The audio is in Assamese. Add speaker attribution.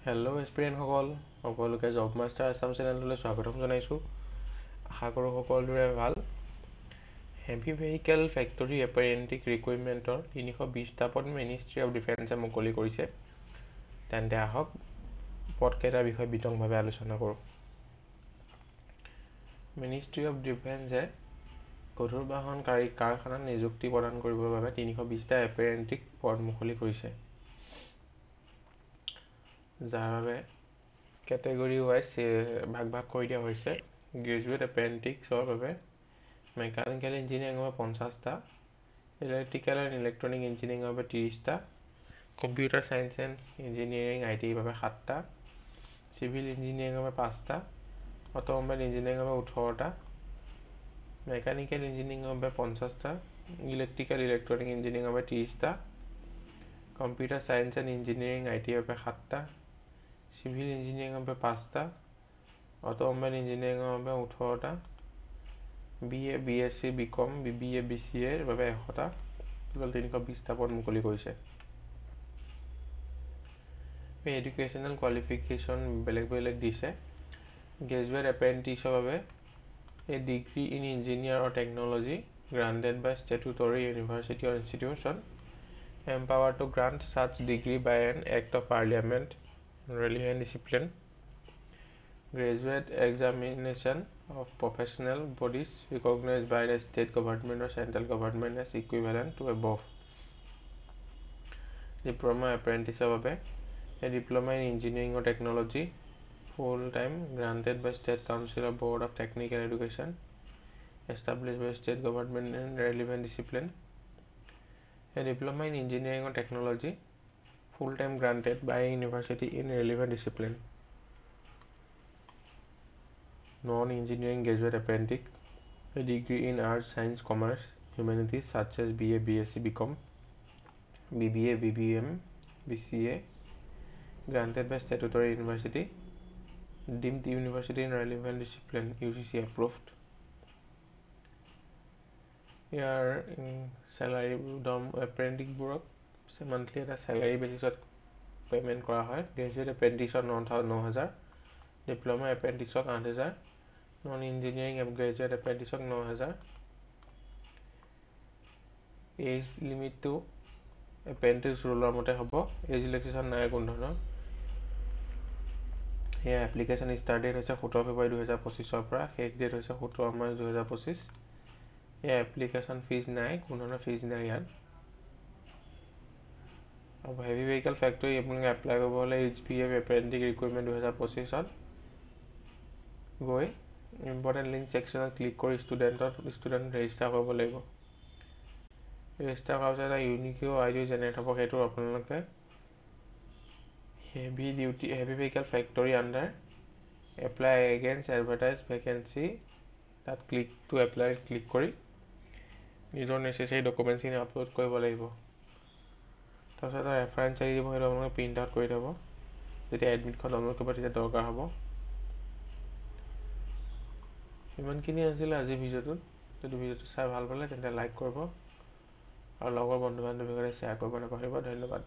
Speaker 1: হেল্ল' এক্সপিৰিয়েঞ্চ সকলোকে জব মাষ্টাৰ আছাম চেনেললৈ স্বাগতম জনাইছোঁ। আশা কৰোঁ সকলোৰে ভাল। হেভি ভেহিকেল ফেক্টৰী এপেৰেণ্টিক ৰিকুইৰমেণ্টৰ 320টা পদ মিনিষ্ট্ৰী অফ ডিফেন্সে মুকলি কৰিছে। তেন্তে আহক পদকেইটাৰ বিষয়ে বিতংভাৱে আলোচনা কৰোঁ। মিনিষ্ট্ৰী অফ ডিফেন্সে গধুৰ বাহন কাৰখানাত নিযুক্তি প্ৰদান কৰিবৰ বাবে 320টা এপেৰেণ্টিক পদ মুকলি কৰিছে, যাৰ বাবে কেটেগৰী ৱাইজ ভাগ কৰি দিয়া হৈছে। গ্ৰেজুৱেট এপ্ৰেণ্টিছৰ বাবে মেকানিকেল ইঞ্জিনিয়াৰিঙৰ বাবে 50টা, ইলেক্ট্ৰিকেল এণ্ড ইলেক্ট্ৰনিক ইঞ্জিনিয়াৰিঙৰ বাবে 30টা, কম্পিউটাৰ ছায়েন্স এণ্ড ইঞ্জিনিয়াৰিং ITৰ বাবে 7টা, চিভিল ইঞ্জিনিয়াৰিঙৰ বাবে 5টা, অট'মোবাইল ইঞ্জিনিয়াৰিঙৰ বাবে 18টা, মেকানিকেল ইঞ্জিনিয়াৰিঙৰ বাবে 50টা, ইলেক্ট্ৰিকেল ইলেক্ট্ৰনিক ইঞ্জিনিয়াৰিঙৰ বাবে 30টা, কম্পিউটাৰ ছায়েন্স এণ্ড ইঞ্জিনিয়াৰিং ITৰ বাবে 7টা, চিভিল ইঞ্জিনিয়াৰিঙৰ বাবে 5টা, অট'মোবাইল ইঞ্জিনিয়াৰিঙৰ বাবে 18টা, BA BSc BCom BBA BCA ৰ বাবে 100টা, টোটেল 320টা পদ মুকলি কৰিছে। এডুকেশ্যনেল কোৱালিফিকেশ্যন বেলেগ বেলেগ দিছে। গ্ৰেজুৱেট এপ্ৰেণ্টিছৰ বাবে a degree in engineer or technology granted by statutory university or institution empowered to grant such degree by an act of parliament relevant discipline. Graduate examination of professional bodies recognized by the state government or central government as equivalent to above. Diploma apprentice বাবে a diploma in engineering or technology full time granted by state council or board of technical education established by state government in relevant discipline. A diploma in engineering or technology full time granted by a university in relevant discipline. Non-engineering graduate apprentice a degree in arts, science, commerce, humanities such as BA BSc BCom BBA BBM BCA granted by statutory university deemed university in relevant discipline UGC approved. ইয়াৰ salary দম apprentice বোৰক monthly এটা salary basis পেমেন্ট কৰা হয়। গ্ৰেজুৱেট এপ্ৰেণ্টিছৰ 9,000, ডিপ্ল'মা এপ্ৰেণ্টিছক 8,000, নন ইঞ্জিনিয়াৰিং গ্ৰেজুৱেট এপ্ৰেণ্টিছক 9,000। এজ লিমিটটো এপ্ৰেণ্টিছ ৰুলৰ মতে হ'ব। এজ ৰিলেক্সেশ্যন নাই কোনো ধৰণৰ। ইয়াৰ এপ্লিকেশ্যন ষ্টাৰ্ট ডেট হৈছে 17 ফেব্ৰুৱাৰী 2025 পৰা, শেষ ডেট হৈছে 17 মাৰ্চ 2025। ইয়াৰ এপ্লিকেশ্যন ফিজ নাই, কোনো ধৰণৰ ফিজ নাই ইয়াত। হেভি ভেহিকেল ফেক্টৰী আপোনালোকে এপ্লাই কৰিব হ'লে HVF এপ্ৰেণ্টিক ৰিকুইৰমেণ্ট 2025ত গৈ ইম্পৰ্টেণ্ট লিংক ছেকশ্যনত ক্লিক কৰি ষ্টুডেণ্ট ৰেজিষ্টাৰ কৰিব লাগিব। ৰেজিষ্টাৰ কৰাৰ পিছত এটা ইউনিক ID জেনেৰেট হ'ব, সেইটো আপোনালোকে heavy vehicle factory under apply against advertise vacancy তাত ক্লিক কৰি নিজৰ নেচেচাৰী ডকুমেণ্টছখিনি আপলোড কৰিব লাগিব। তাৰপিছত এটা ৰেফাৰেঞ্চ ID দিব, সেইটো আপোনালোকে প্ৰিণ্ট আউট কৰি থ'ব, যেতিয়া এডমিটখন ডাউনলোড কৰিব তেতিয়া দৰকাৰ হ'ব। ইমানখিনি আছিলে আজিৰ ভিডিঅ'টোত। যদি ভিডিঅ'টো চাই ভাল পালে তেন্তে লাইক কৰিব আৰু লগৰ বন্ধু বান্ধৱীৰ লগত শ্বেয়াৰ কৰিব নাপাহৰিব। ধন্যবাদ।